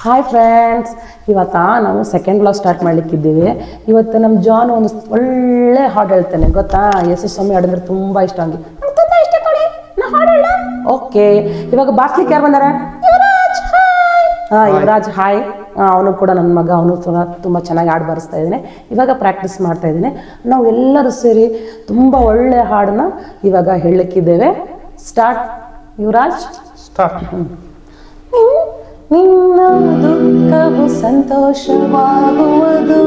Hi friends, ನಾವು second vlog start ಮಾಡ್ಲಿಕ್ಕಿದ್ದೀವಿ. ಇವತ್ತು ನಮ್ಮ ಜಾನ್ ಒಂದು ಒಳ್ಳೆ ಹಾಡು ಹೇಳ್ತಾನೆ, ಗೊತ್ತಾ? ಯೇಸುಸ್ವಾಮಿ ಹಾಡು ಅಂದ್ರೆ ತುಂಬ ಇಷ್ಟ. ಹಂಗೆ ಓಕೆ, ಇವಾಗ ಬಾರ್ಸ್ಲಿಕ್ಕೆ ಯಾರು ಬಂದಾರ? ಯುವರಾಜ್ ಹಾಯ್. ಅವನು ಕೂಡ ನನ್ನ ಮಗ, ಅವನು ತುಂಬ ಚೆನ್ನಾಗಿ ಹಾಡು ಬಾರಿಸ್ತಾ ಇದ್ದಾನೆ. ಇವಾಗ ಪ್ರಾಕ್ಟೀಸ್ ಮಾಡ್ತಾ ಇದ್ದೀನಿ. ನಾವು ಎಲ್ಲರೂ ಸೇರಿ ತುಂಬ ಒಳ್ಳೆ ಹಾಡನ್ನ ಇವಾಗ ಹೇಳಲಿಕ್ಕಿದ್ದೇವೆ. ಸ್ಟಾರ್ಟ್ ಯುವರಾಜ್. ಸ್ಟಾರ್ಟ್. ನಿನ್ನ ದುಃಖವು ಸಂತೋಷವಾಗುವುದು,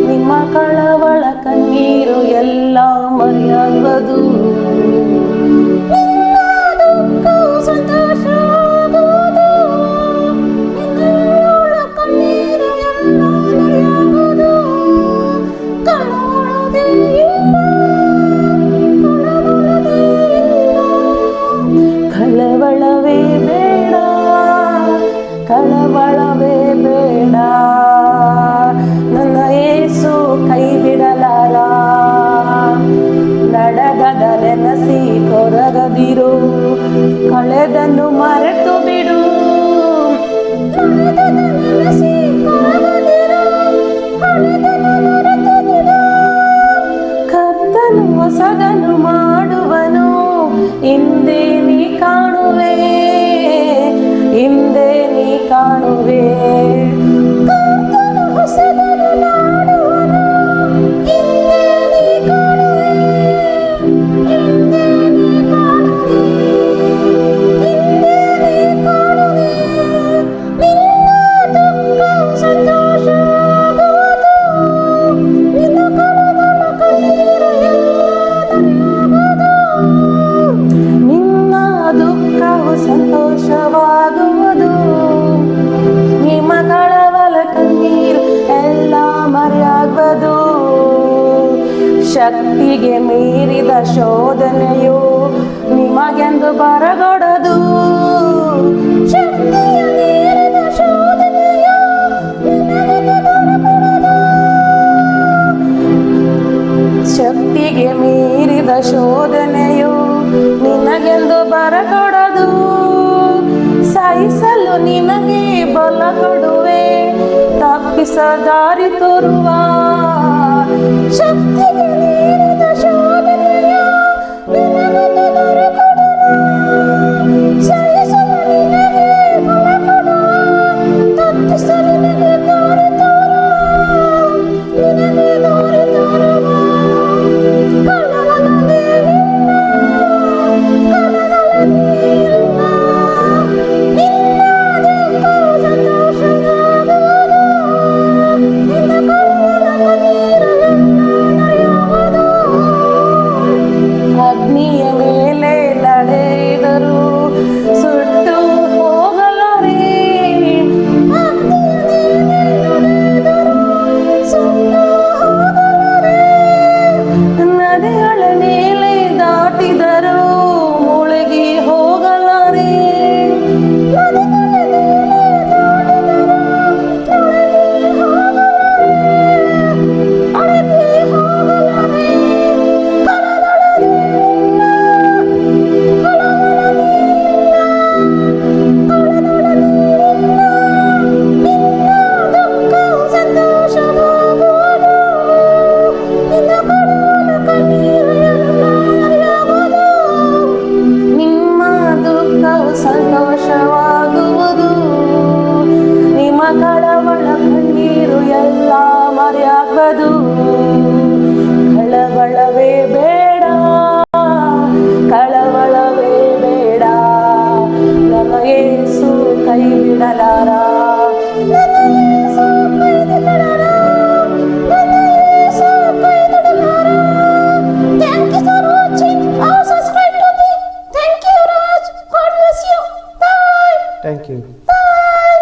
ನಿಮ್ಮ ಕಳವಳ ಕಣ್ಣೀರು ಎಲ್ಲ ಮರೆಯಾಗುವುದು. ನಿನ್ನ ದುಃಖವು ಸಂತೋಷವಾಗುವುದು, ನಿನ್ನ ಕಣ್ಣೀರು ಎಲ್ಲ ಮರೆಯಾಗುವುದು. ಕಳವಳದೇ ಇಲ್ಲ, ಕಳವಳವೇ ಬೇಡ, ಕಳವಳವೇ ಬೇಡ. ನನ್ನ ಯೇಸು ಕೈ ಬಿಡಲಾರ. ನಡೆದದ ನೆನಸಿ ಕೊರಗದಿರು, ಕಳೆದನ್ನು ಮರೆತು ಬಿಡು. ನೆನಸಿ ಕೊರಗದಿರು, ಕಳೆದನ್ನು ಮರೆತು ಬಿಡು. ಕರ್ತನು ಹೊಸದನ್ನು ಮಾಡುವನು, ಹಿಂದೆ ನೀ ಕಾಣುವೆ, ಹಿಂದೆ ನೀ ಕಾಣುವೆ. ಕರ್ತನು ಹೊಸದನ್ನು ಮಾಡುವನು, ಹಿಂದೆ ನೀ ಕಾಣುವೆ, ಹಿಂದೆ ನೀ ಕಾಣುವೆ, ಹಿಂದೆ ನೀ ಕಾಣುವೆ. ನಿನ್ನ ದುಃಖವು ಸಂತೋಷವಾಗುವುದು, ನಿನ್ನ ಕಳವಳ ಕಣ್ಣೀರು ಎಲ್ಲ ಮರೆಯಾಗುವುದು. ನಿನ್ನ ದುಃಖವು ಸಂತೋಷವಾಗುವುದು, ನಿಮ್ಮ ಕಳವಳ ಕಣ್ಣೀರು ಎಲ್ಲ ಮರೆಯಾಗುವುದು. ಶಕ್ತಿಗೆ ಮೀರಿದ ಶೋಧನೆಯು ನಿಮಗೆಂದು ಬರಗೊಡದು. ಶಕ್ತಿಗೆ ಮೀರಿದ ಶೋಧನೆಯು ನಿಮಗೆಂದು ಬರಗೊಡದು. ಶಕ್ತಿಗೆ ಮೀರಿದ ಶೋಧನೆಯು ನಿನಗೆಂದು ಬರಕೊಡದು. ಸಹಿಸಲು ನಿನಗೆ ಬಲ ಕೊಡುವೆ, ತಪ್ಪಿಸ ದಾರಿ ತೋರುವ. ಶಕ್ತಿಗೆ ಮೀರಿದ ಶೋಧನೆಯು ನಿನಗೆಂದು ಬರಕೊಡದು. ಸಹಿಸಲು ನಿನಗೆ ಬಲ ಕೊಡುವ, ತಪ್ಪಿಸ ನಿನಗೆ ದಾರಿ ತೋರುವ, ನಿನಗೆ ದಾರಿ ತೋರುವ. ಕಳವಳವೇ ಇಲ್ಲ, ಕಳವಳವೇ ಇಲ್ಲ. ನಿನ್ನ ದುಃಖವು ಸಂತೋಷವಾಗುವುದು, ನಿನ್ನ ಕಳವಳ ಕಣ್ಣೀರು ಎಲ್ಲ ಮರೆಯುವುದು. ಅಗ್ನಿಯ ಮೇಲೆ ನಡೆದರು ಸುಟ್ಟು ಹೋಗಲಾರೆ, ಅಗ್ನಿಯ ಮೇಲೆ ನಡೆದರು ಸುಟ್ಟು ಹೋಗಲಾರೆ. ನದಿಗಳ ಮೇಲೆ ದಾಟಿದರು ಮುಳುಗಿ ಹೋಗಲಾರೆ, ನದಿಗಳ ಮೇಲೆ ದಾಟಿದರು ಮುಳುಗಿ ಹೋಗಲಾರೆ, ಅಡಗಿ ಹೋಗಲಾರೆ. ಕಳವಳವೇ ಇಲ್ಲ, ಕಳವಳವೇ ಇಲ್ಲ, ಕಳವಳವೇ ಇಲ್ಲ. ನಿನ್ನ ದುಃಖವು ಸಂತೋಷವಾಗುವುದು, ನಿನ್ನ ಕಳವಳ ಕಣ್ಣೀರು ಎಲ್ಲ ಮರೆಯಾಗುವುದು. ನಿಮ್ಮ ದುಃಖವು ಸಂತೋಷವಾಗುವುದು, ನಿಮ್ಮ ಕಳವಳ ಕಣ್ಣೀರು ಎಲ್ಲ ಮರೆಯಾಗುವುದು. ಕಳವಳವೇ ಬೇಡ, ಕಳವಳವೇ ಬೇಡ. ನನ್ನ ಯೇಸು ಕೈ ಬಿಡಲಾರ, ನನ್ನ ಯೇಸು ಕೈ ಬಿಡಲಾರ, ನನ್ನ ಯೇಸು ಕೈ ಬಿಡಲಾರ. Thank you for watching. Subscribe to me. Thank you, Raj. God bless you. Bye. Thank you. Bye.